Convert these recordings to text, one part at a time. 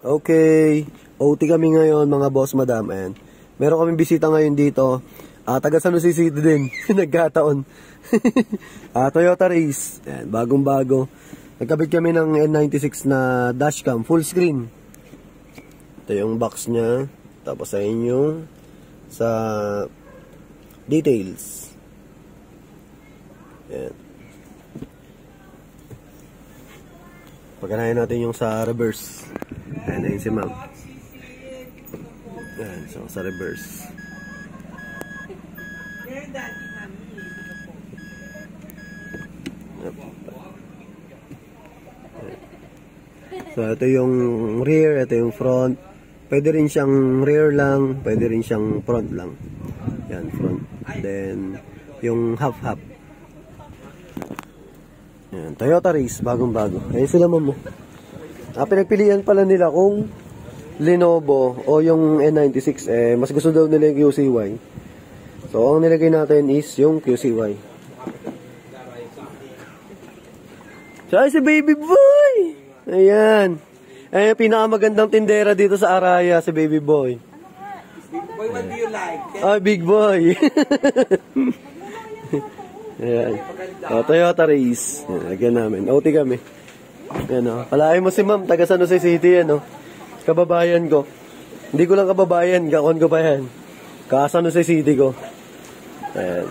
Okay, OT kami ngayon mga boss madam. And meron kaming bisita ngayon dito. Taga San Jose City din. Nagkataon. Toyota Race. Ayan, bagong bago. Nagkabit kami ng N96 na dashcam. Full screen. Ito yung box niya. Tapos ayun yung sa details. Ayan. Pagkanayan natin yung sa reverse. Ayan, ayun si ma'am. Ayan, so sa reverse. Yep. So ito yung rear, ito yung front. Pwede rin siyang rear lang, pwede rin siyang front lang. Yan, front. Then yung half-half. Yan, Toyota Race, bagong-bago. Ayun sila ma'am. Pinagpilian pala nila kung Lenovo o yung N96, mas gusto daw nila yung QCY. So, ang nilagay natin is yung QCY. So, si baby boy! Ayan. Ayan, pinakamagandang tindera dito sa Araya, si baby boy. Big boy, what do you like? Big boy. Ayan. Toyota Race. Lagyan namin. OT kami. Ayan o. Palain mo si ma'am. Taga San Jose City yan o. Kababayan ko. Hindi ko lang kababayan. Kakon ko pa yan. Ka San Jose City ko. Ayan.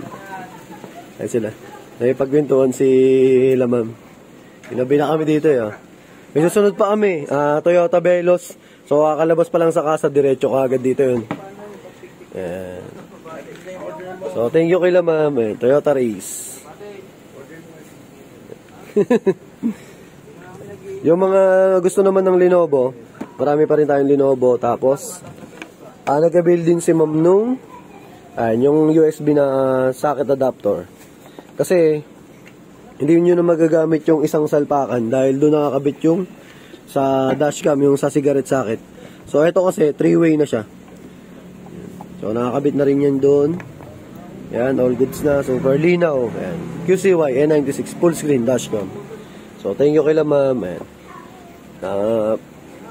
Ayan sila. Nakipagwintuhan si ma'am. Inabi na kami dito eh. May susunod pa kami. Toyota Veloz. So kakalabas pa lang sa kasa. Diretso ka agad dito yun. Ayan. So, thank you kay ma'am. Toyota Race. Yung mga gusto naman ng Lenovo, marami pa rin tayong Lenovo. Tapos, nag-build din si ma'am nung yung USB na socket adapter. Kasi, hindi nyo na magagamit yung isang salpakan dahil doon nakakabit yung sa dashcam, yung sa cigarette socket. So, ito kasi, 3-way na siya. So, nakakabit na rin yan doon. Yan, all goods na. Super linaw. Yan. QCY, N96, full screen, dashcam. So, thank you kay ma'am.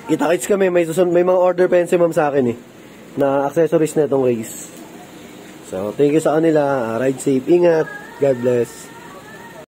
Kita-kits kami. May mga order pa yan si ma'am sa akin na accessories na itong race. So, thank you sa kanila. Ride safe. Ingat. God bless.